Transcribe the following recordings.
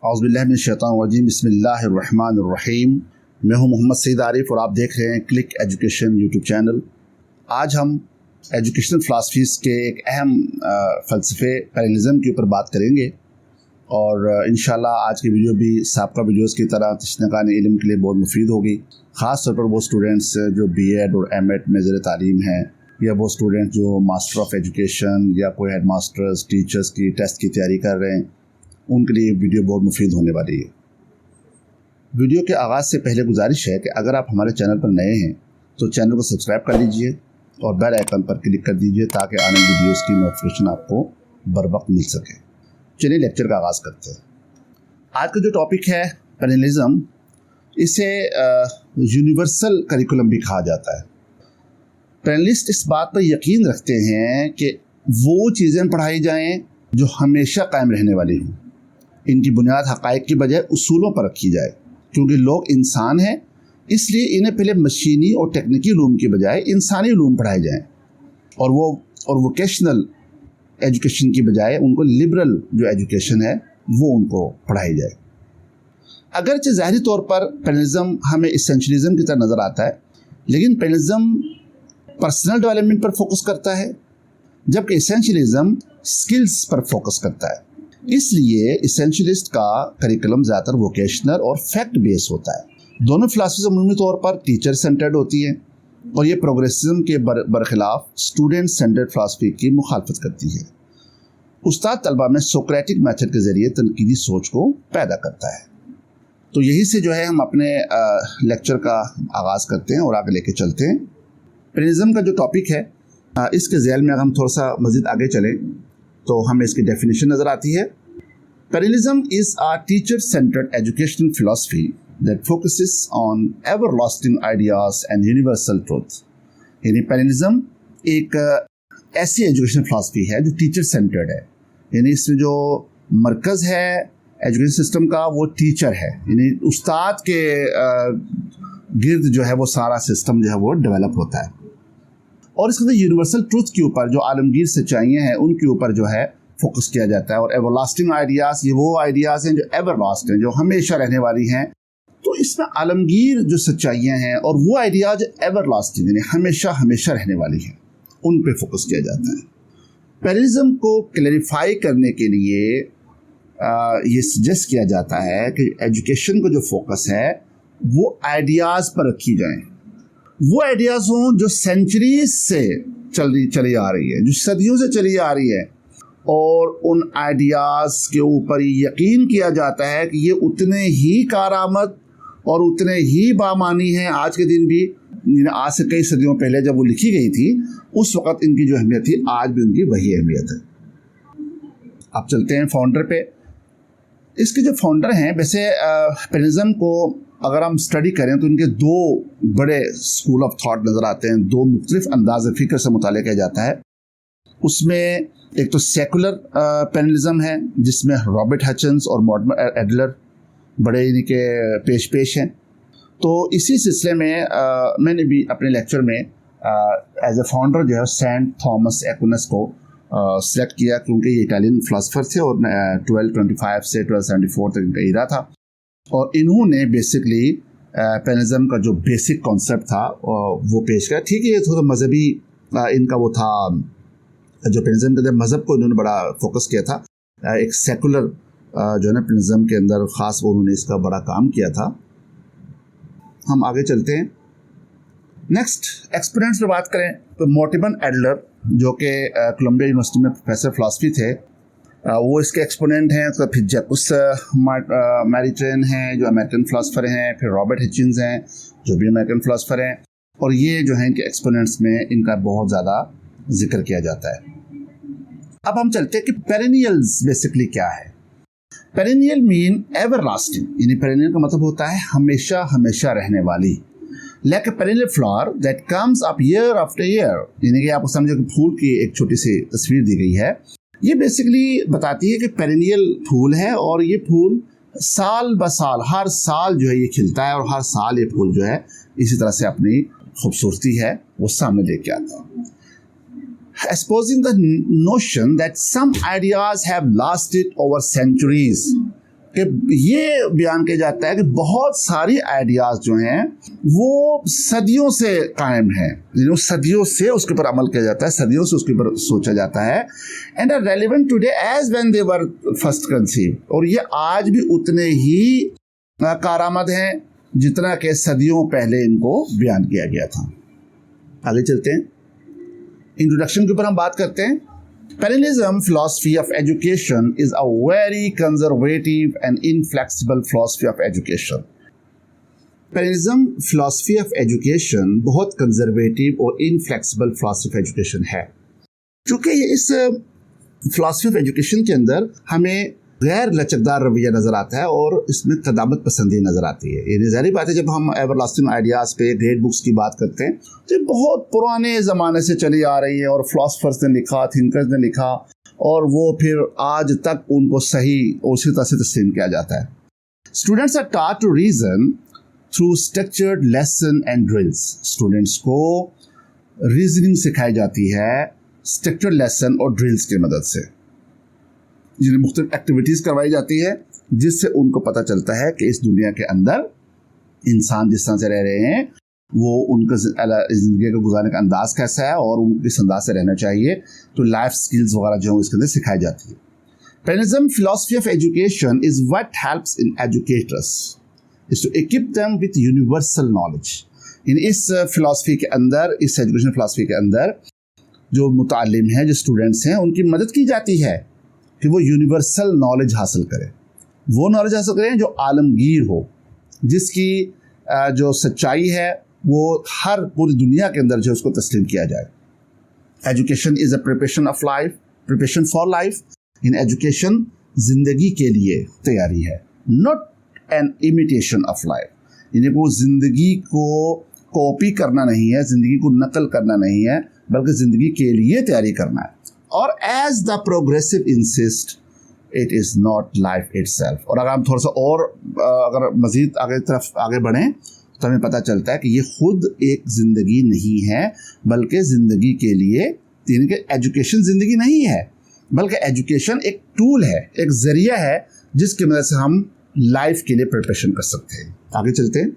औज़ुबिल्लाहिमिनश्शैतानिर्रजीम बिस्मिल्लाहिर्रहमानिर्रहीम। मैं हूं मोहम्मद सईद आरिफ और आप देख रहे हैं क्लिक एजुकेशन यूट्यूब चैनल। आज हम एजुकेशनल फ़िलासफ़ीज़ के एक अहम फ़लसफ़े पैरेललिज़म के ऊपर बात करेंगे और इंशाल्लाह आज की वीडियो भी साबिक़ा वीडियोज़ की तरह तशनीक़ान इल्म के लिए बहुत मुफीद होगी। ख़ास तौर पर वो स्टूडेंट्स जो BEd और M.Ed में ज़ेर तालीम हैं या वो स्टूडेंट जो मास्टर ऑफ़ एजुकेशन या कोई हेड मास्टर्स टीचर्स की टेस्ट की तैयारी कर रहे हैं, उनके लिए वीडियो बहुत मुफीद होने वाली है। वीडियो के आगाज़ से पहले गुजारिश है कि अगर आप हमारे चैनल पर नए हैं तो चैनल को सब्सक्राइब कर लीजिए और बेल आइकन पर क्लिक कर दीजिए ताकि आने वाली वीडियोज़ की नोटिफिकेशन आपको बर वक्त मिल सके। चलिए लेक्चर का आगाज़ करते हैं। आज का जो टॉपिक है पैरेललिज़म, इसे यूनिवर्सल करिकुलम भी कहा जाता है। पैरेललिस्ट इस बात पर यकीन रखते हैं कि वो चीज़ें पढ़ाई जाएँ जो हमेशा कायम रहने वाली हों। इनकी बुनियाद हक़ाइक़ की बजाय उसूलों पर रखी जाए, क्योंकि लोग इंसान हैं, इसलिए इन्हें पहले मशीनी और टेक्निकी उलूम की बजाय इंसानी उलूम पढ़ाए जाएँ और वोकेशनल एजुकेशन की बजाय उनको लिबरल जो एजुकेशन है वो उनको पढ़ाई जाए। अगरचे ज़ाहिरी तौर पर पैरेललिज़म हमें एसेंशियलिज़म की तरह नज़र आता है, लेकिन पैरेललिज़म पर्सनल डेवलपमेंट पर फोकस करता है जबकि एसेंशियलिज़म स्किल्स पर फोकस करता है। इसलिए एसेंशियलिस्ट का करिकुलम ज़्यादातर वोकेशनल और फैक्ट बेस होता है। दोनों फ़िलासफ़ीज़ अमूमी तौर पर टीचर सेंटर्ड होती हैं और ये प्रोग्रेसिज्म के बरखिलाफ स्टूडेंट सेंटर्ड फ़िलासफ़ी की मुखालफत करती है। उस्ताद तलबा में सोक्रेटिक मेथड के ज़रिए तनकीदी सोच को पैदा करता है। तो यही से जो है हम अपने लेक्चर का आगाज़ करते हैं और आगे लेके चलते हैं। पैरेललिज़म का जो टॉपिक है, इसके ज़ैल में अगर हम थोड़ा सा मज़ीद आगे चलें तो हमें इसकी डेफिनेशन नज़र आती है। Perennialism is a teacher centered educational philosophy that focuses on everlasting ideas and universal truth. यानी पैरेललिज़म एक ऐसी एजुकेशनल फिलॉसफी है जो टीचर सेंटर्ड है, यानी इसमें जो मरकज़ है एजुकेशन सिस्टम का वो टीचर है, यानी उस्ताद के गिर्द जो है वो सारा सिस्टम जो है वो डेवलप होता है। और इसके अंदर यूनिवर्सल ट्रूथ के ऊपर जो आलमगीर सच्चाइयाँ हैं उनके ऊपर जो है फोकस किया जाता है। और एवरलास्टिंग आइडियाज़, ये वो आइडियाज़ हैं जो एवरलास्ट हैं, जो हमेशा रहने वाली हैं। तो इसमें आलमगीर जो सच्चाइयाँ हैं और वो आइडियाज़ एवरलास्टिंग यानी हमेशा हमेशा रहने वाली हैं, उन पे फोकस किया जाता है। पैरेललिज़म को क्लैरिफाई करने के लिए ये सजेस्ट किया जाता है कि एजुकेशन को जो फोकस है वो आइडियाज़ पर रखी जाएँ। वो आइडियाज़ हों जो सेंचुरीज से चली आ रही है, जो सदियों से चली आ रही है, और उन आइडियाज़ के ऊपर यकीन किया जाता है कि ये उतने ही कारआमद और उतने ही बामानी हैं आज के दिन भी। आज से कई सदियों पहले जब वो लिखी गई थी उस वक़्त इनकी जो अहमियत थी आज भी उनकी वही अहमियत है। अब चलते हैं फाउंडर पे। इसके जो फाउंडर हैं, वैसे पैरेललिज़म को अगर हम स्टडी करें तो इनके दो बड़े स्कूल ऑफ थॉट नज़र आते हैं, दो मुख्तलिफ अंदाज़ फ़िक्र से मुतालिया किया जाता है। उसमें एक तो सेकुलर पैरेललिज़म है जिसमें रॉबर्ट हचिंस और मॉर्टिमर एडलर बड़े इनके पेश हैं। तो इसी सिलसिले में मैंने भी अपने लेक्चर में एज ए फाउंडर जो है सेंट थॉमस एक्विनस को सिलेक्ट किया, क्योंकि ये इटालियन फ़िलासफ़र थे और 1225 से 1274 तक इनका ईरा था। और इन्होंने बेसिकली पैरेललिज़म का जो बेसिक कॉन्सेप्ट था वो पेश किया। ठीक है, ये थोड़ा मजहबी इनका वो था, जो पैरेललिज़म के मज़हब को इन्होंने बड़ा फोकस किया था। एक सेकुलर जो है ना पैरेललिज़म के अंदर ख़ास उन्होंने इसका बड़ा काम किया था। हम आगे चलते हैं। नेक्स्ट एक्सपोनेंट्स पर बात करें तो मॉर्टिमर एडलर जो कि कोलंबिया यूनिवर्सिटी में प्रोफेसर फ़िलासफ़ी थे, वो इसके एक्सपोनेंट हैं। तो फिर जैकुस मैरिट्रेन हैं जो अमेरिकन फ़िलासफ़र हैं, फिर रॉबर्ट हिचिंस हैं जो भी अमेरिकन फ़िलासफ़र हैं, और ये जो हैं इनके एक्सपोनेंट्स में इनका बहुत ज़्यादा जिक्र किया जाता है। अब हम चलते हैं कि पेरेनियल्स बेसिकली क्या है। पेरेनियल मीन एवरलास्टिंग, यानी पेरेनियल का मतलब होता है हमेशा हमेशा रहने वाली। Like a perennial flower that comes up year after year, यानी कि आपको समझो कि फूल की एक छोटी सी तस्वीर दी गई है। ये बेसिकली बताती है कि पेरेनियल फूल है और ये फूल साल ब साल हर साल जो है ये खिलता है और हर साल ये फूल जो है इसी तरह से अपनी खूबसूरती है वो सामने लेके आता है। Exposing the notion that some ideas have lasted over centuries, कि ये बयान किया जाता है कि बहुत सारी आइडियाज़ जो हैं वो सदियों से कायम हैं, सदियों से उसके ऊपर अमल किया जाता है, सदियों से उसके ऊपर सोचा जाता है, and are relevant today as when they were first conceive. और ये आज भी उतने ही कारआमद हैं जितना कि सदियों पहले इनको बयान किया गया था। आगे चलते हैं, इंट्रोडक्शन के ऊपर हम बात करते हैं। Parallelism philosophy of education is a very conservative and inflexible philosophy of education. Parallelism philosophy of education बहुत conservative और inflexible philosophy of education है, क्योंकि इस philosophy of education के अंदर हमें गैर लचकदार रवैया नज़र आता है और इसमें क़दामत पसंदी नज़र आती है। ये ज़ाहिर बात है, जब हम एवरलास्टिंग आइडियाज़ पे ग्रेट बुक्स की बात करते हैं तो बहुत पुराने ज़माने से चली आ रही है और फिलोसफर्स ने लिखा, थिंकर्स ने लिखा, और वो फिर आज तक उनको सही और उसी तरह से तस्लीम किया जाता है। Students are taught to reason through structured lesson and drills. Students को रीजनिंग सिखाई जाती है स्ट्रक्चर्ड लेसन और ड्रिल्स की मदद से, जिन्हें मुख्तलिफ एक्टिविटीज़ करवाई जाती है जिससे उनको पता चलता है कि इस दुनिया के अंदर इंसान जिस तरह से रह रहे हैं वो उनका ज़िंदगी को गुजारने का अंदाज़ कैसा है और उनको किस अंदाज से रहना चाहिए। तो लाइफ स्किल्स वगैरह जो इसके अंदर सिखाई जाती है। Parallelism philosophy of education is what helps in educators is to equip them with universal knowledge. इस फिलॉसफी के अंदर, इस एजुकेशन फिलॉसफी के अंदर जो मुतालिम हैं, जो स्टूडेंट्स हैं, उनकी मदद की जाती है कि वो यूनिवर्सल नॉलेज हासिल करें, वो नॉलेज हासिल करें जो आलमगीर हो, जिसकी जो सच्चाई है वो हर पूरी दुनिया के अंदर जो उसको तस्लीम किया जाए। Education is a preparation of life, preparation for life. In education ज़िंदगी के लिए तैयारी है, not an imitation of life. इन्हें वो ज़िंदगी को कॉपी करना नहीं है, ज़िंदगी को नकल करना नहीं है, बल्कि ज़िंदगी के लिए तैयारी करना है। और as the progressive insist it is not life itself. और अगर हम थोड़ा सा और अगर मज़ीद आगे बढ़ें तो हमें पता चलता है कि ये खुद एक ज़िंदगी नहीं है, बल्कि ज़िंदगी के लिए एजुकेशन ज़िंदगी नहीं है, बल्कि एजुकेशन एक टूल है, एक ज़रिया है जिसकी मदद से हम लाइफ के लिए प्रिपरेशन कर सकते हैं। आगे चलते हैं।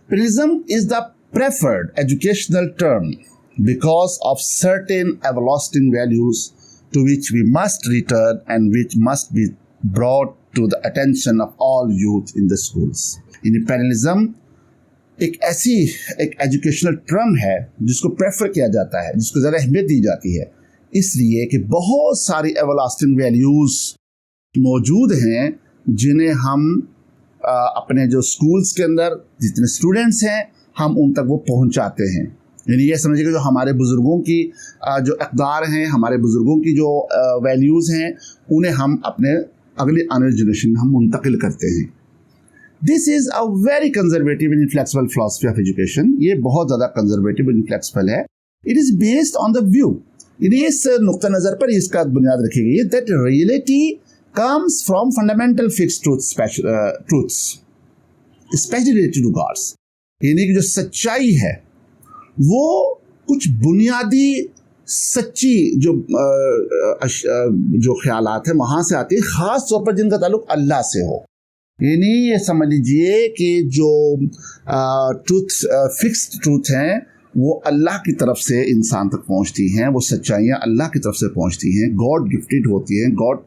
Parallelism is the preferred educational term because of certain everlasting values to which we must return and which must be brought to the attention of all youth in the schools. यानी parallelism एक educational term है जिसको prefer किया जाता है, जिसको ज़्यादा अहमियत दी जाती है, इसलिए कि बहुत सारी एवरलास्टिंग वैल्यूज़ मौजूद हैं जिन्हें हम अपने जो स्कूल्स के अंदर जितने स्टूडेंट्स हैं हम उन तक वो पहुंचाते हैं। यानी ये समझिए कि जो हमारे बुज़ुर्गों की जो अक़दार हैं, हमारे बुज़ुर्गों की जो वैल्यूज़ हैं, उन्हें हम अपने अगली आने वाली जनरेशन में हम मुंतकिल करते हैं। This is a very conservative and inflexible philosophy of education. ये बहुत ज़्यादा कंजर्वेटिव एंड इनफ्लेक्सिबल है। It is based on the view, इस नुक्ता नज़र पर इसका बुनियाद रखी गई है that reality comes from fundamental fixed truths, especially related to gods। यानी कि जो सच्चाई है वो कुछ बुनियादी सच्ची जो ख्यालात है वहाँ से आती है, ख़ास तौर पर जिनका ताल्लुक अल्लाह से हो। यानी ये समझ लीजिए कि जो फिक्स्ड ट्रूथ हैं वो अल्लाह की तरफ से इंसान तक पहुँचती हैं, वो सच्चाइयाँ अल्लाह की तरफ से पहुँचती हैं, गॉड गिफ्टेड होती हैं, गॉड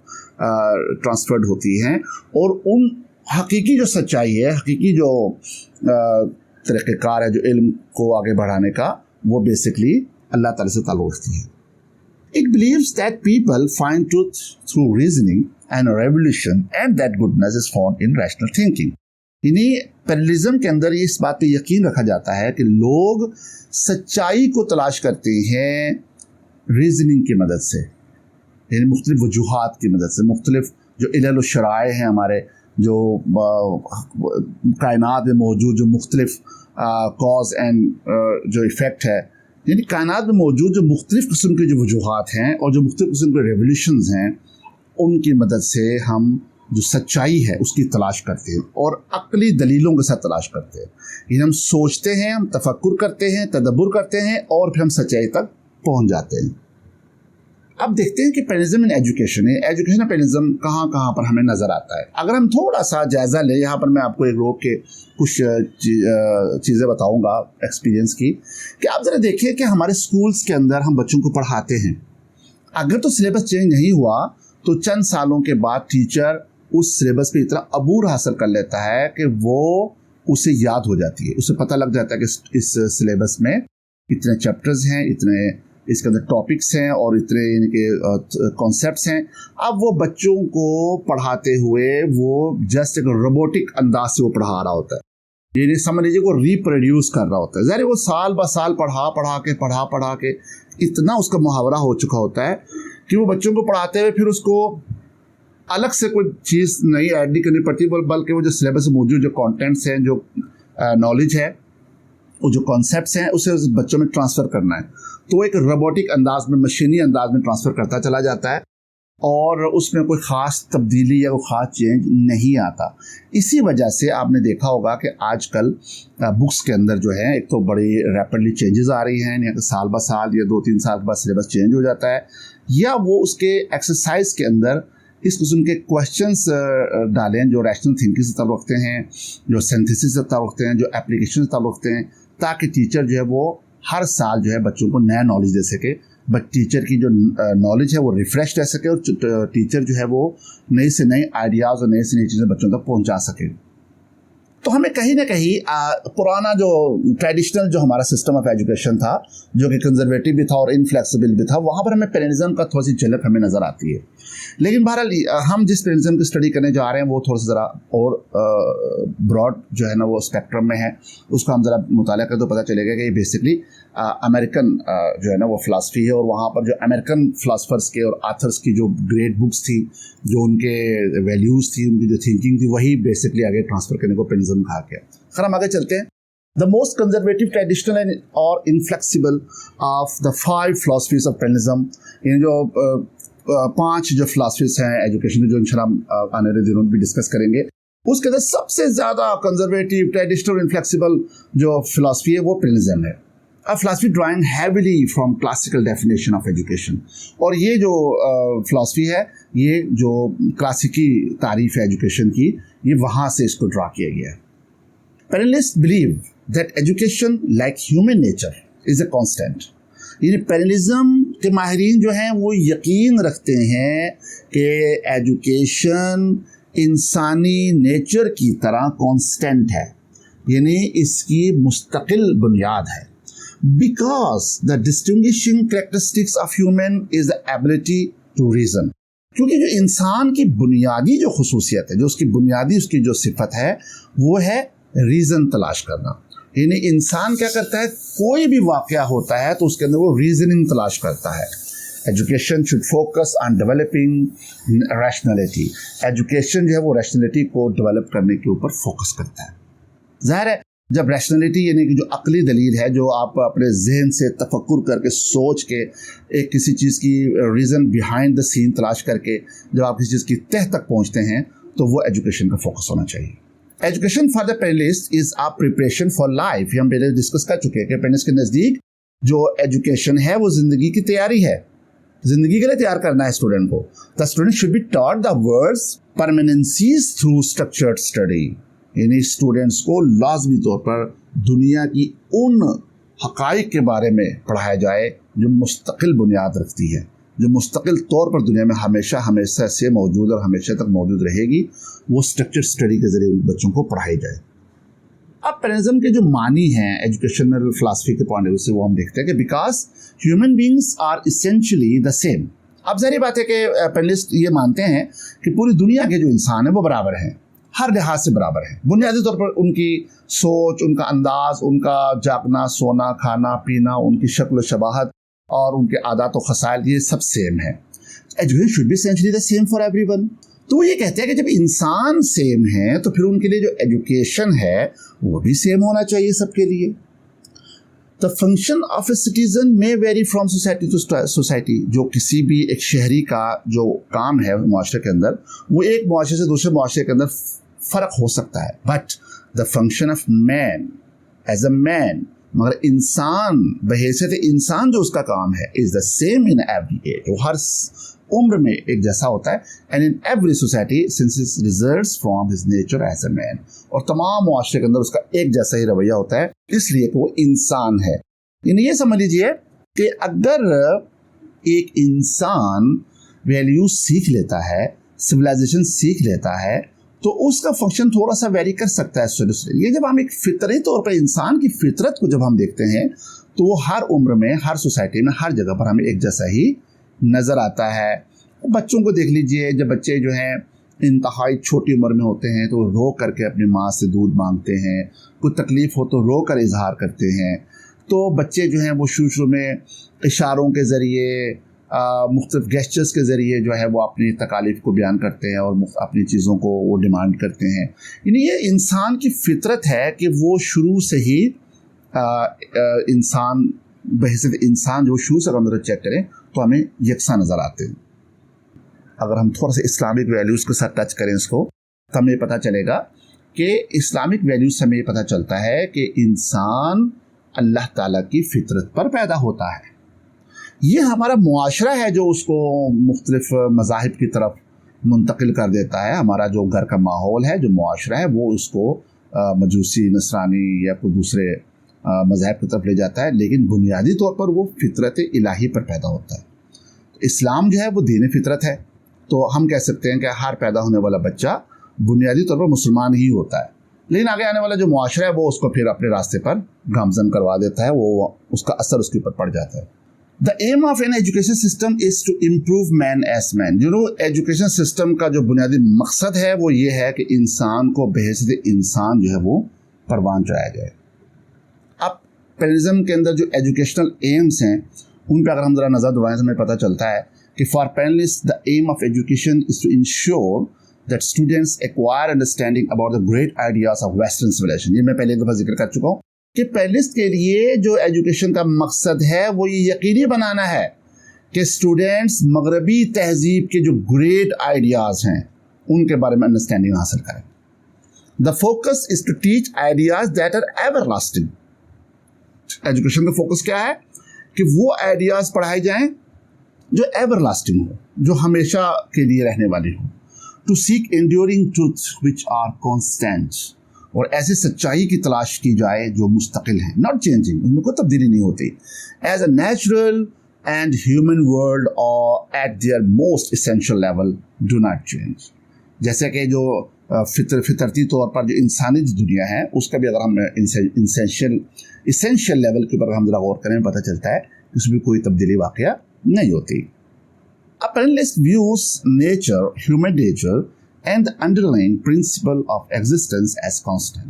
ट्रांसफर्ड होती हैं। और उन हकीकी जो सच्चाई है, हकीकी जो तरीक़ेकार है जो इल्म को आगे बढ़ाने का, वो बेसिकली अल्लाह ताला से ताल्लुक़ रखती है। It believes that people find truth through reasoning and revolution and that goodness is found in rational thinking। यानी पैरेललिज्म के अंदर इस बात पे यकीन रखा जाता है कि लोग सच्चाई को तलाश करते हैं रीजनिंग की मदद से, यानी मुख्तलिफ वजूहात की मदद से, मुख्तलिफ जो इल्ल व शराए हैं हमारे, जो कायनात में मौजूद जो मुख्तलिफ कॉज एंड जो इफ़ेक्ट है, यानी कायनात में मौजूद जो मुख्तलिफ किस्म के जो वजूहात हैं और जो मुख्तलिफ किस्म के रेवोल्यूशंस हैं, उनकी मदद से हम जो सच्चाई है उसकी तलाश करते हैं और अक्ली दलीलों के साथ तलाश करते हैं। यानी हम सोचते हैं, हम तफक्कुर करते हैं, तदब्बुर करते हैं और फिर हम सच्चाई तक पहुंच जाते हैं। अब देखते हैं कि पेनिज्म इन एजुकेशन, एजुकेशन पेनिज्म कहाँ कहाँ पर हमें नज़र आता है। अगर हम थोड़ा सा जायज़ा लें, यहाँ पर मैं आपको एक रोक के कुछ चीज़ें बताऊँगा एक्सपीरियंस की, कि आप ज़रा देखिए कि हमारे स्कूल्स के अंदर हम बच्चों को पढ़ाते हैं, अगर तो सिलेबस चेंज नहीं हुआ तो चंद सालों के बाद टीचर उस सिलेबस पे इतना अबूर हासिल कर लेता है कि वो उसे याद हो जाती है, उसे पता लग जाता है कि इस सिलेबस में इतने चैप्टर्स हैं, इतने इसके अंदर टॉपिक्स हैं और इतने इनके कॉन्सेप्ट्स हैं। अब वो बच्चों को पढ़ाते हुए वो जस्ट एक रोबोटिक अंदाज से वो पढ़ा रहा होता है, ये समझ लीजिए वो रिप्रोड्यूस कर रहा होता है। ज़ाहिर वो साल ब साल पढ़ा के इतना उसका मुहावरा हो चुका होता है कि वो बच्चों को पढ़ाते हुए फिर उसको अलग से कोई चीज़ नहीं ऐड नहीं करनी पड़ती, बल्कि वो जो सिलेबस में मौजूद जो कंटेंट्स हैं, जो नॉलेज है, वो जो कॉन्सेप्ट्स हैं, उसे उस बच्चों में ट्रांसफ़र करना है। तो एक रोबोटिक अंदाज में, मशीनी अंदाज में ट्रांसफ़र करता चला जाता है और उसमें कोई ख़ास तब्दीली या कोई ख़ास चेंज नहीं आता। इसी वजह से आपने देखा होगा कि आजकल बुक्स के अंदर जो है, एक तो बड़ी रैपिडली चेंजेस आ रही हैं, या साल ब साल या 2-3 साल बाद सिलेबस चेंज हो जाता है, या वो उसके एक्सरसाइज के अंदर इस किस्म के क्वेश्चंस डालें जो रैशनल थिंकिंग से ताल्लुक़ रखते हैं, जो सिंथेसिस से ताल्लुक़ रखते हैं, जो एप्लीकेशन से ताल्लुक़ रखते हैं, ताकि टीचर जो है वो हर साल जो है बच्चों को नया नॉलेज दे सके, बट टीचर की जो नॉलेज है वो रिफ़्रेश रह सके और टीचर जो है वो नई से नई आइडियाज़ और नई से नई चीज़ें बच्चों तक पहुंचा सके। तो हमें कहीं ना कहीं पुराना जो ट्रेडिशनल जो हमारा सिस्टम ऑफ एजुकेशन था, जो कि कंजर्वेटिव भी था और इनफ्लेक्सिबल भी था, वहाँ पर हमें पेनिज्म का थोड़ी सी झलक हमें नज़र आती है। लेकिन बहरहाल हम जिस पेनिज्म की स्टडी करने जा रहे हैं वो थोड़ा सा ज़रा और ब्रॉड जो है ना वो स्पेक्ट्रम में है, उसको हम ज़रा मुताला करें तो पता चलेगा कि ये बेसिकली अमेरिकन जो है ना वो फ़िलासफ़ी है, और वहाँ पर जो अमेरिकन फ़िलासफ़र्स के और आथर्स की जो ग्रेट बुक्स थी, जो उनके वैल्यूज़ थी, उनकी जो थिंकिंग थी, वही बेसिकली आगे ट्रांसफ़र करने को पेनिज्म कहा गया। खैर हम आगे चलते हैं। द मोस्ट कंजर्वेटिव, ट्रेडिशनल और inflexible of the 5 philosophies of perennialism, इन जो 5 जो फिलासफीज हैं एजुकेशन, जो इंशाल्लाह आने वाले दिनों में भी डिस्कस करेंगे, उसके अंदर सबसे ज़्यादा कंजर्वेटिव, ट्रेडिशनल और इनफ्लेक्सिबल जो फिलासफी है वो पेनिज्म है। A philosophy drawing heavily from classical definition of education, और ये जो फिलासफी है, ये जो क्लासिकी तारीफ है एजुकेशन की, ये वहाँ से इसको ड्रा किया गया है। Penalists believe that education, like human nature, is a constant. ये पेनलिज्म के माहिरीन जो हैं वो यकीन रखते हैं कि एजुकेशन इंसानी नेचर की तरह कांस्टेंट है, यानी इसकी मुस्तकिल बुनियाद है। Because the distinguishing characteristics of human is the ability to reason, क्योंकि जो इंसान की बुनियादी जो खुसूसियत है, जो उसकी बुनियादी उसकी जो सिफत है, वो है रीज़न तलाश करना। यानी इंसान क्या करता है, कोई भी वाक़या होता है तो उसके अंदर वो रीजनिंग तलाश करता है। Education should focus on developing rationality, education जो है वो रैशनैलिटी को डेवलप करने के ऊपर फोकस करता है। ज़ाहिर है जब रैशनैलिटी यानी कि जो अकली दलील है, जो आप अपने जहन से तफक्कुर करके सोच के एक किसी चीज़ की रीज़न बिहाइंड द सीन तलाश करके जब आप किसी चीज़ की तह तक पहुंचते हैं, तो वो एजुकेशन का फोकस होना चाहिए। Education for the perennialist is a preparation for life. हम पहले डिस्कस कर चुके हैं कि पेनलिस्ट के नज़दीक जो एजुकेशन है वो ज़िंदगी की तैयारी है, ज़िंदगी के लिए तैयार करना है स्टूडेंट को। The student should be taught the world's permanencies through structured study, यानी स्टूडेंट्स को लाजमी तौर पर दुनिया की उन हक़ाइक़ के बारे में पढ़ाया जाए जो मुस्तकिल बुनियाद रखती है, जो मुस्तकिल तौर पर दुनिया में हमेशा से मौजूद और हमेशा तक मौजूद रहेगी, वो स्ट्रक्चर्ड स्टडी के ज़रिए उन बच्चों को पढ़ाई जाए। अब पेनिज्म के जो मानी हैं एजुकेशनल फिलासफी के पॉइंट ऑफ व्यू से, वो हम देखते हैं कि because human beings are essentially the same. अब ज़ाहिर बात है कि पेनलिस्ट ये मानते हैं कि पूरी दुनिया के जो इंसान है वो बराबर हैं, हर लिहाज से बराबर है। बुनियादी तौर पर उनकी सोच, उनका अंदाज, उनका जागना, सोना, खाना, पीना, उनकी शक्ल शबाहत और उनके आदात व खसाइल, ये सब सेम है। Education should be essentially the same for everyone. तो वो ये कहते हैं कि जब इंसान सेम है तो फिर उनके लिए जो एजुकेशन है वो भी सेम होना चाहिए सबके लिए। The function of a citizen may vary from society to society. जो किसी भी एक शहरी का जो काम है मुआशरे के अंदर, वो एक मुआशरे से दूसरे मुआशरे के अंदर फ़र्क हो सकता है, but the function of man as a man मगर इंसान बहैसियत इंसान जो उसका काम है is the same in every age, वो हर उम्र में एक जैसा होता है। And in every society since it results from his nature as a man, और तमाम मुआशरे के अंदर उसका एक जैसा ही रवैया होता है, इसलिए कि वो इंसान है। यानी ये समझ लीजिए कि अगर एक इंसान वैल्यू सीख लेता है, सिविलाइजेशन सीख लेता है, तो उसका फंक्शन थोड़ा सा वेरी कर सकता है शुरू से। ये जब हम एक फितरी तौर पर इंसान की फितरत को जब हम देखते हैं तो वो हर उम्र में, हर सोसाइटी में, हर जगह पर हमें एक जैसा ही नज़र आता है। बच्चों को देख लीजिए, जब बच्चे जो हैं इंतहाई छोटी उम्र में होते हैं तो रो करके अपनी माँ से दूध मांगते हैं, कोई तकलीफ़ हो तो रो कर इजहार करते हैं। तो बच्चे जो हैं वो शुरू में इशारों के ज़रिए, मुख्तलिफ गेस्चर्स के ज़रिए जो है वो अपनी तकालीफ को बयान करते हैं और अपनी चीज़ों को वो डिमांड करते हैं। यानी ये इंसान की फितरत है कि वो शुरू से ही इंसान बहैसियत इंसान जो शुरू से अगर चेक करें तो हमें यकसा नज़र आते हैं। अगर हम थोड़ा सा इस्लामिक वैल्यूज़ के साथ टच करें इसको, तो हमें पता चलेगा कि इस्लामिक वैल्यूज़ से हमें पता चलता है कि इंसान अल्लाह ताला की फितरत पर पैदा होता है। ये हमारा मुआशरा है जो उसको मुख्तलिफ मज़ाहिब की तरफ मुंतकिल कर देता है। हमारा जो घर का माहौल है, जो मुआशरा है, वो उसको मजूसी, नसरानी या कोई दूसरे मज़हब की तरफ ले जाता है, लेकिन बुनियादी तौर पर वो फितरत इलाही पर पैदा होता है। तो इस्लाम जो है वो दीन फितरत है, तो हम कह सकते हैं कि हर पैदा होने वाला बच्चा बुनियादी तौर पर मुसलमान ही होता है, लेकिन आगे आने वाला जो मुआशरा है वो उसको फिर अपने रास्ते पर गामजन करवा देता है, वो उसका असर उसके ऊपर पड़ जाता है। The aim of an education system is to improve man as man. Education system का जो बुनियादी मकसद है वो ये है कि इंसान को बहैसियत इंसान जो है वो परवान चढ़ाया जाए। अब पैरलिज्म के अंदर जो एजुकेशनल एम्स हैं उन पर अगर हम ज़रा नज़र दौड़ाएं तो हमें पता चलता है कि for perennialist the aim of education is to ensure that students acquire understanding about the great ideas of western civilization. ये मैं पहले एक दफ़ा जिक्र कर चुका हूँ कि पैनलिस्ट के लिए जो एजुकेशन का मकसद है वो ये यकीनी बनाना है कि स्टूडेंट्स मगरबी तहजीब के जो ग्रेट आइडियाज़ हैं उनके बारे में अंडरस्टैंडिंग हासिल करें। The focus is to teach ideas that are everlasting. एजुकेशन का फोकस क्या है कि वो आइडियाज़ पढ़ाए जाएं जो एवरलास्टिंग हो, जो हमेशा के लिए रहने वाली हो। To seek enduring truth which are constant, और ऐसी सच्चाई की तलाश की जाए जो मुस्तकिल है, नॉट चेंजिंग, उनमें कोई तब्दीली नहीं होती। As a natural and human world और at their most essential level do not change. जैसे कि जो फितरती तौर पर जो इंसानी दुनिया है उसका भी अगर हम इसेंशियल लेवल के ऊपर हम जरा गौर करें पता चलता है उसमें कोई तब्दीली वाक़या नहीं होती। A panelist views nature, human nature and the underlying principle of existence as constant.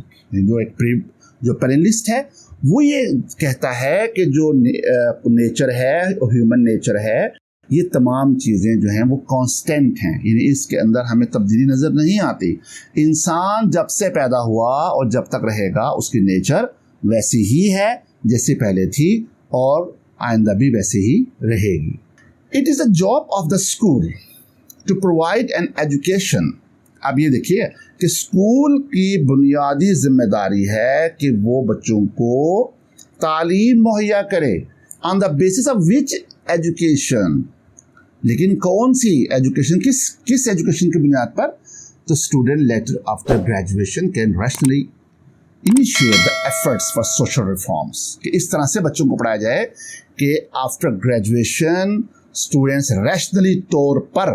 जो पैनलिस्ट है वो ये कहता है कि जो नेचर है और ह्यूमन नेचर है ये तमाम चीज़ें जो हैं वो कांस्टेंट हैं, यानी इसके अंदर हमें तब्दीली नज़र नहीं आती। इंसान जब से पैदा हुआ और जब तक रहेगा उसकी नेचर वैसी ही है जैसे पहले थी और आइंदा भी वैसे ही रहेगी। It is a job of the school to provide an education. अब ये देखिए कि स्कूल की बुनियादी जिम्मेदारी है कि वो बच्चों को तालीम मुहैया करे on the basis of which education. लेकिन कौन सी एजुकेशन, किस एजुकेशन की बुनियाद पर? तो student later after graduation can rationally initiate the efforts for social reforms, कि इस तरह से बच्चों को पढ़ाया जाए कि आफ्टर ग्रेजुएशन स्टूडेंट्स रैशनली तौर पर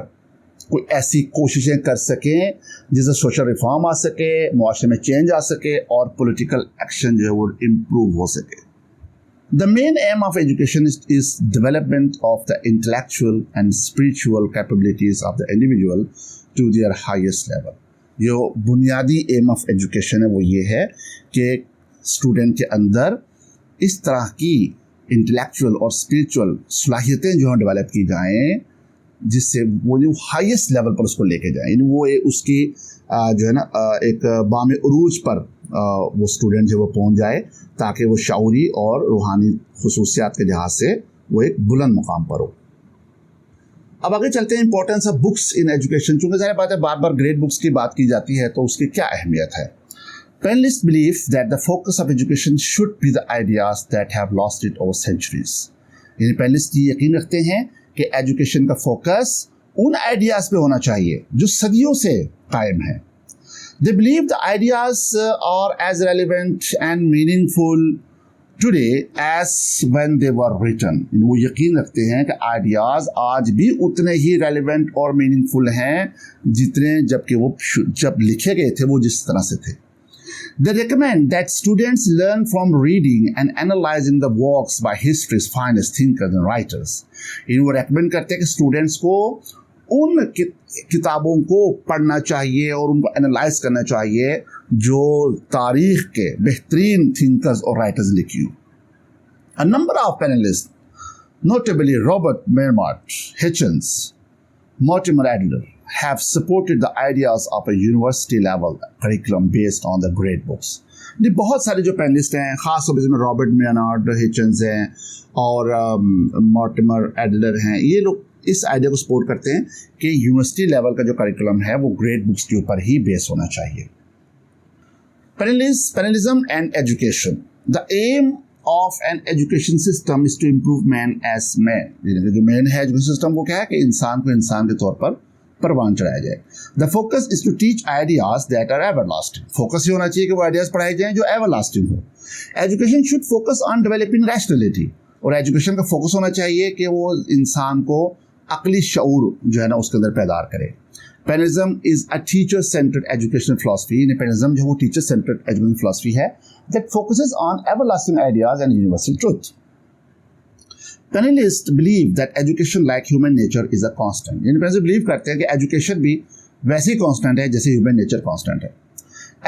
कोई ऐसी कोशिशें कर सकें जिससे सोशल रिफॉर्म आ सके, मुआशरे में चेंज आ सके और पॉलिटिकल एक्शन जो है वो इम्प्रूव हो सके। The main aim of education is development of the intellectual and spiritual capabilities of the individual to their highest level. जो बुनियादी एम ऑफ एजुकेशन है वो ये है कि स्टूडेंट के अंदर इस तरह की इंटेलेक्चुअल और स्पिरिचुअल सलाहियतें जो हैं डेवलप की जाएं जिससे वो जो हाईएस्ट लेवल पर उसको लेके जाएं, यानी वो उसकी जो है ना एक बाम उरूज पर वो स्टूडेंट जो वो पहुंच जाए ताकि वो शाऊरी और रूहानी खुसूसियात के लिहाज से वो एक बुलंद मुकाम पर हो। अब आगे चलते हैं importance of books in education. चूँकि ज़ाहिर बात है बार बार ग्रेट बुक्स की बात की जाती है तो उसकी क्या अहमियत है। Panelists believe that the focus of education should be the ideas that have lost it over centuries. यानी पैनलिस्ट ये यकीन रखते हैं कि एजुकेशन का फोकस उन आइडियाज पे होना चाहिए जो सदियों से कायम है. They believe the ideas are as relevant and meaningful today as when they were written. वो यकीन रखते हैं कि आइडियाज आज भी उतने ही रेलिवेंट और मीनिंगफुल हैं जितने जबकि वो जब लिखे गए थे वो जिस तरह से थे. They recommend that students learn from reading and analyzing the works by history's finest thinkers and writers. वो recommend करते हैं कि students को उन किताबों को पढ़ना चाहिए और उनको एनालाइज करना चाहिए जो तारीख के बेहतरीन थिंकर्स और राइटर्स लिखी हो. A number of panelists, notably Robert Mermott, Hitchens, Mortimer Adler, have supported the ideas of a university level curriculum based on the grade books. ये बहुत सारे जो पैनलिस्ट हैं, ख़ास तौर पर जिसमें रॉबर्ट मेनार्ड हिचन्स हैं और मॉर्टिमर एडलर हैं, ये लोग इस आइडिया को सपोर्ट करते हैं कि यूनिवर्सिटी लेवल का जो करिकुलम है वो ग्रेड बुक्स के ऊपर ही बेस होना चाहिए. Panelism and education. The aim of an education system is to improve man as man. जो मेन है एजुकेशन सिस्टम वो क्या है कि इंसान को इंसान के तौर पर परवान चढ़ाया जाए. The focus is to teach ideas that are everlasting. Focus ये होना चाहिए कि वो आइडियाज पढ़ाए जाएं जो एवरलास्टिंग हो. Education should focus on developing rationality. और एजुकेशन का फोकस होना चाहिए कि वो इंसान को अक्ली शऊर जो है ना उसके अंदर पैदा करे. Perennialism is a teacher centered educational philosophy. Perennialism जो वो टीचर सेंटर्ड एजुकेशनल फिलॉसफी है that focuses on everlasting ideas and universal truth. Panelists believe that education, like human nature, is a constant. यानी पैनलिस्ट बिलीव करते हैं कि education भी वैसे ही constant है जैसे ह्यूमन नेचर कांस्टेंट है.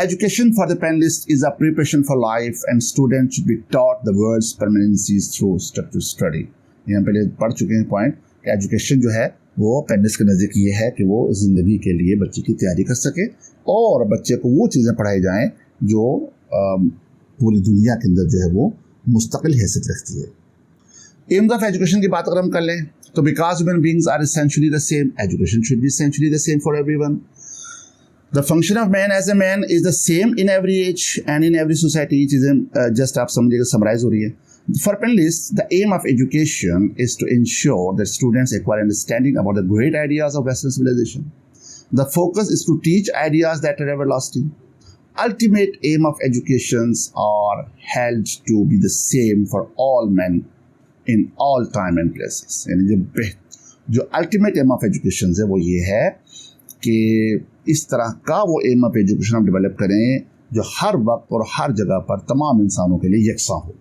Education for the panelist is a preparation for life, and students should be taught the world's permanencies through structured study. ये हम पहले पढ़ चुके हैं पॉइंट कि एजुकेशन जो है वो पैनलिस्ट के नज़दीक ये है कि वो ज़िंदगी के लिए बच्चे की तैयारी कर सके और बच्चे को वो चीज़ें पढ़ाई जाएँ जो पूरी दुनिया के अंदर जो है वो मुस्तकिल हैसियत रखती है. एम्स ऑफ एजुकेशन की बात अगर हम कर लें तो because human beings are essentially the same, education should be essentially the same for everyone. The function of man as a man is the same in every age and in every society. चीज़ें just आप समझिएगा summarize हो रही है. For perennialist the aim of education is to ensure that students acquire understanding about the great ideas of western civilization. The focus is to teach ideas that are everlasting. Ultimate aim of educations are held to be the same for all men in all time and places. यानी जो ultimate aim of education है वो ये है कि इस तरह का वो एम ऑफ एजुकेशन हम डेवलप करें जो हर वक्त और हर जगह पर तमाम इंसानों के लिए यकसा हो.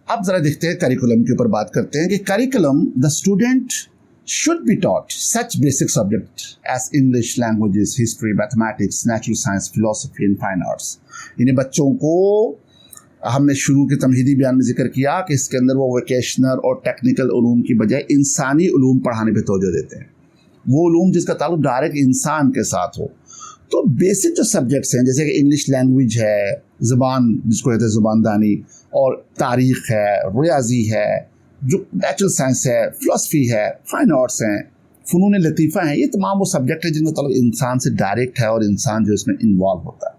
अब ज़रा देखते हैं करिकुलम के ऊपर बात करते हैं कि curriculum the student should be taught such basic subjects as English languages, history, mathematics, natural science, philosophy and fine arts. इन्हें बच्चों को हमने शुरू के तमहीदी बयान में जिक्र किया कि इसके अंदर वो वोकेशनल और टेक्निकल उलूम की बजाय इंसानी उलूम पढ़ाने पे तवज्जो देते हैं. वो उलूम जिसका ताल्लुक डायरेक्ट इंसान के साथ हो. तो बेसिक जो सब्जेक्ट्स हैं जैसे कि इंग्लिश लैंग्वेज है, ज़बान जिसको कहते हैं ज़ुबानदानी, और तारीख़ है, रियाजी है, जो नेचुरल साइंस है, फ़िलासफ़ी है, फाइन आर्ट्स हैं, फ़नून लतीफ़ा हैं, ये तमाम वो सब्जेक्ट हैं जिनका ताल्लुक इंसान से डायरेक्ट है और इंसान जो इसमें इन्वॉल्व होता है.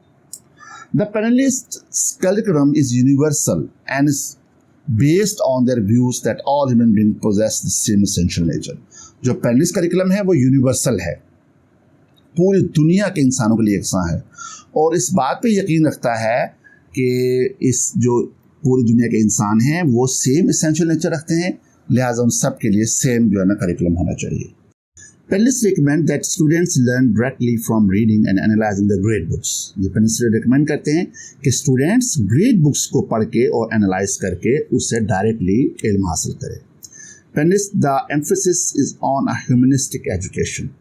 The perennialists curriculum is universal and is based on their views that all human being possess the same essential nature. जो पैनलिस्ट करिकुलम है वो यूनिवर्सल है, पूरी दुनिया के इंसानों के लिए यकसां है और इस बात पे यकीन रखता है कि इस जो पूरी दुनिया के इंसान हैं वो सेम एसेंशियल नेचर रखते हैं, लिहाजा उन सब के लिए सेम जो है ना करिकुलम होना चाहिए. Panelists recommend that students learn directly from reading and analyzing the grade books. ये panelists recommend करते हैं कि students grade books को पढ़ के और analyze करके उससे directly इल्म हासिल करें. Panelists, the emphasis is on a humanistic education.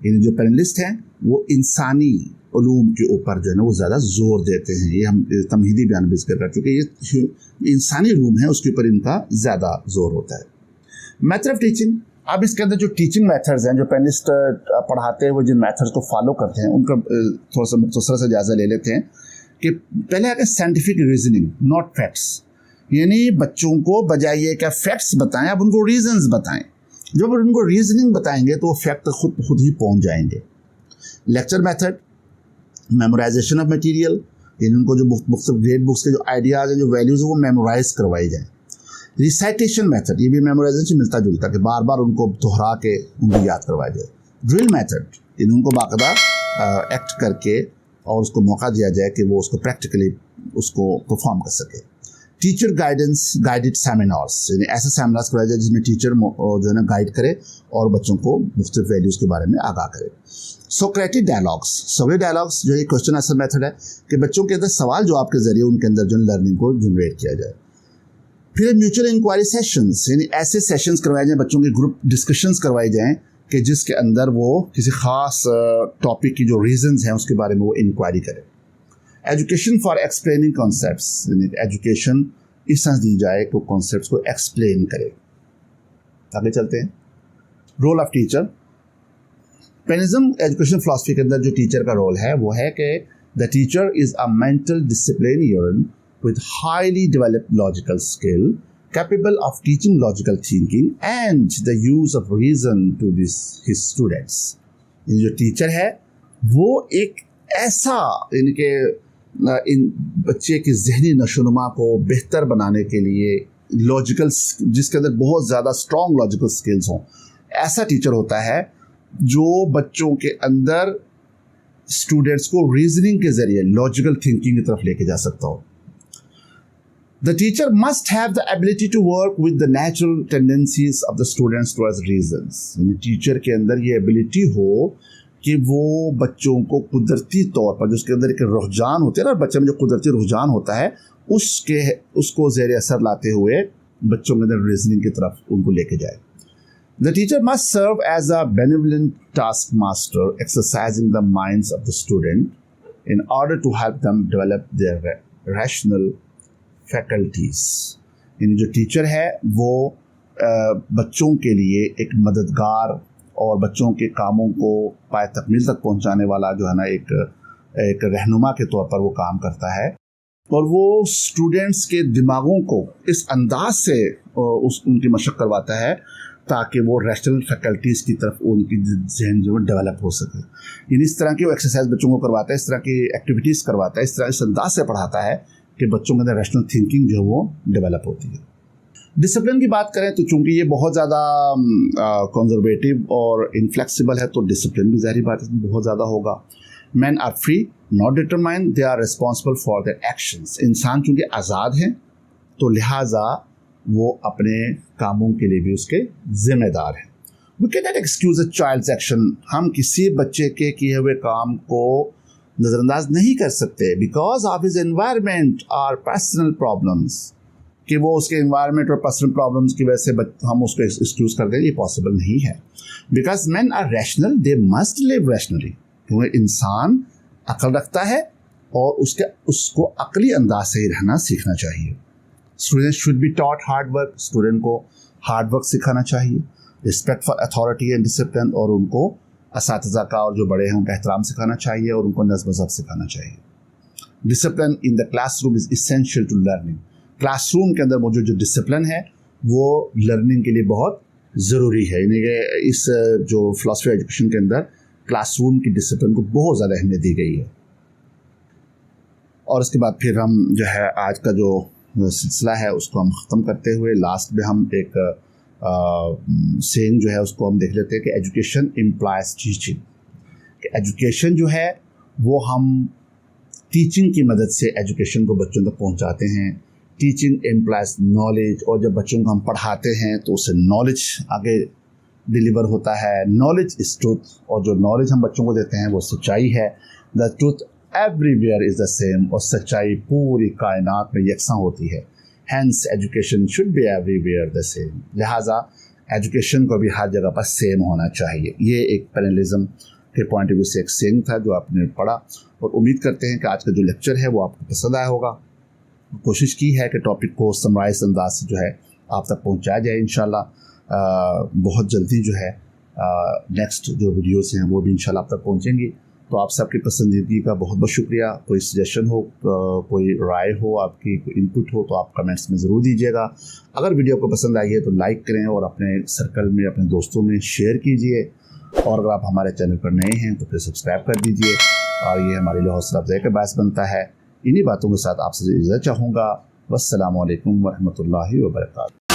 ये जो panelists हैं वो इंसानी उलूम के ऊपर जो है ना वो ज़्यादा जोर देते हैं. ये हम तमहीदी बयान भी जिक्र कर चुके हैं. ये इंसानी उलूम है उसके ऊपर इनका ज़्यादा जोर होता है. Method of teaching. अब इसके अंदर जो टीचिंग मेथड्स हैं जो पैनलिस्ट पढ़ाते हैं वो जिन मेथड्स को फॉलो करते हैं उनका थोड़ा सा मुख्तसर से जायज़ा ले लेते हैं. कि पहले आगे साइंटिफिक रीजनिंग, नॉट फैक्ट्स. यानी बच्चों को बजाय ये क्या फैक्ट्स बताएं, अब उनको रीजंस बताएं. जब उनको रीजनिंग बताएंगे तो वो फैक्ट खुद ही पहुँच जाएंगे. Lecture method. Memorisation of material, इनको जो मुख्तलिफ ग्रेड बुक्स के जो आइडियाज़ हैं, जो वैल्यूज़ हैं, वो मेमोराइज करवाई जाए। रिसाइटेशन मेथड, ये भी मेमोराइजेशन से मिलता जुलता कि बार बार उनको दोहरा के उनको याद करवाया जाए। ड्रिल मेथड, इनको बाकायदा एक्ट करके और उसको मौका दिया जाए कि वो उसको प्रैक्टिकली उसको परफॉर्म कर सके। टीचर गाइडेंस गाइडेड सेमिनार्स, यानी ऐसे सेमिनार्स करवाए जाए जिसमें टीचर जो है ना गाइड करे और बच्चों को मुख्तलिफ वैल्यूज़ के बारे में आगाह करे। सोक्रेटिक डायलॉग्स, सोक्रेटिक डायलॉग्स जो एक क्वेश्चन आंसर मेथड है कि बच्चों के अंदर सवाल जवाब के जरिए उनके अंदर जो लर्निंग को जनरेट किया जाए। फिर म्यूचुअल इंक्वायरी सेशंस, यानी ऐसे सेशंस करवाए जाएं, बच्चों के ग्रुप डिस्कशंस करवाई जाएं कि जिसके अंदर वो किसी ख़ास टॉपिक की जो रीजंस हैं उसके बारे में वो इंक्वायरी करें। एजुकेशन फॉर एक्सप्लेनिंग कॉन्सेप्ट्स, यानी एजुकेशन इस सेंस दी जाए कि कॉन्सेप्ट्स को एक्सप्लेन करे। आगे चलते हैं। Role of teacher, perennialism education philosophy के अंदर जो टीचर का रोल है वो है कि the teacher is a mental disciplinarian with highly developed logical skill, capable of teaching logical thinking and the use of reason to his students. ये जो टीचर है वो एक ऐसा इनके इन बच्चे की जहनी नशोनुमा को बेहतर बनाने के लिए लॉजिकल, जिसके अंदर बहुत ज़्यादा स्ट्रॉन्ग लॉजिकल स्किल्स हों, ऐसा टीचर होता है जो बच्चों के अंदर स्टूडेंट्स को रीजनिंग के ज़रिए लॉजिकल थिंकिंग की तरफ लेके जा सकता हो। The teacher must have the ability to work with the natural tendencies of the students towards reasons. यानी टीचर के अंदर ये एबिलिटी हो कि वो बच्चों को कुदरती तौर पर, जो उसके अंदर एक रुझान होते हैं ना, बच्चे में जो कुदरती रुझान होता है उसको ज़ेर असर लाते हुए बच्चों के अंदर रीजनिंग की तरफ उनको लेके जाए। The teacher must serve as a benevolent taskmaster, exercising the minds of the student in order to help them develop their rational faculties. यानी जो टीचर है वो बच्चों के लिए एक मददगार और बच्चों के कामों को पाए तकमील तक पहुंचाने वाला जो है ना एक रहनुमा के तौर पर वो काम करता है, और वो स्टूडेंट्स के दिमागों को इस अंदाज से उनकी मशक करवाता है ताकि वो रैशनल फैकल्टीज़ की तरफ उनकी जहन जो डेवलप हो सके। यानी इस तरह की वो एक्सरसाइज बच्चों को करवाता है, इस तरह की एक्टिविटीज़ करवाता है, इस तरह इस अंदाज से पढ़ाता है कि बच्चों के अंदर रैशनल थिंकिंग जो है वो डेवलप होती है। डिसिप्लिन की बात करें तो चूंकि ये बहुत ज़्यादा कंजर्वेटिव और इनफ्लेक्सिबल है, तो डिसिप्लिन भी ज़ाहिर बात है बहुत ज़्यादा होगा। Man are free not determined, they are responsible for their actions. इंसान चूंकि आज़ाद हैं तो लिहाजा वो अपने कामों के लिए भी उसके जिम्मेदार हैं। We can not excuse a child's action, हम किसी बच्चे के किए हुए काम को नज़रअंदाज नहीं कर सकते बिकॉज ऑफ हिज एनवायरनमेंट और पर्सनल प्रॉब्लम्स, कि वो उसके एनवायरनमेंट और पर्सनल प्रॉब्लम्स की वजह से हम उसको एक्सक्यूज कर दें, ये पॉसिबल नहीं है। Because man are rational, they must live rationally, क्योंकि इंसान अक्ल रखता है और उसको अकली अंदाज से ही रहना सीखना चाहिए। Student should be taught hard work, student को हार्ड वर्क सिखाना चाहिए, respect for authority and discipline, और उनको असातिज़ा का और जो बड़े हैं उनका एहतराम सिखाना चाहिए और उनको नज़्म ज़ब्त सिखाना चाहिए। Discipline in the classroom is essential to learning, classroom के अंदर मौजूद जो डिसिप्लिन है वो लर्निंग के लिए बहुत ज़रूरी है। यानी कि इस जो फिलॉसफी एजुकेशन के अंदर क्लासरूम की डिसिप्लिन को बहुत ज़्यादा अहमियत दी गई है। और इसके बाद फिर हम जो है आज का जो सिलसिला है उसको हम ख़त्म करते हुए लास्ट में हम एक सेइंग जो है उसको हम देख लेते हैं कि एजुकेशन इम्प्लाइज टीचिंग, कि एजुकेशन जो है वो हम टीचिंग की मदद से एजुकेशन को बच्चों तक पहुंचाते हैं। टीचिंग इम्प्लाइज नॉलेज, और जब बच्चों को हम पढ़ाते हैं तो उससे नॉलेज आगे डिलीवर होता है। नॉलेज इज ट्रूथ, और जो नॉलेज हम बच्चों को देते हैं वो सच्चाई है। The truth everywhere is the same, और सच्चाई पूरी कायनात में यकसां होती है। Hence education should be everywhere the same, लिहाजा एजुकेशन को भी हर जगह पर सेम होना चाहिए। ये एक पैनलिज्म के पॉइंट ऑफ व्यू से एक सेइंग था जो आपने पढ़ा, और उम्मीद करते हैं कि आज का जो लेक्चर है वो आपको पसंद आया होगा। कोशिश की है कि टॉपिक को समराइज अंदाज से जो है आप तक पहुंचाया जाए। इंशाल्लाह बहुत जल्दी जो है नेक्स्ट जो वीडियोस हैं वो भी इंशाल्लाह आप तक पहुंचेंगी। तो आप सबकी पसंदीदगी का बहुत बहुत शुक्रिया। कोई सजेशन हो, कोई राय हो, आपकी कोई इनपुट हो तो आप कमेंट्स में ज़रूर दीजिएगा। अगर वीडियो को पसंद आई है तो लाइक करें और अपने सर्कल में, अपने दोस्तों में शेयर कीजिए, और अगर आप हमारे चैनल पर नए हैं तो फिर सब्सक्राइब कर दीजिए। और ये हमारे लिए हौसला अफजाई का बायस बनता है। इन्हीं बातों के साथ आपसे इजाज़त चाहूँगा। वस्सलामु अलैकुम वरहमतुल्लाहि वबरकातुहू।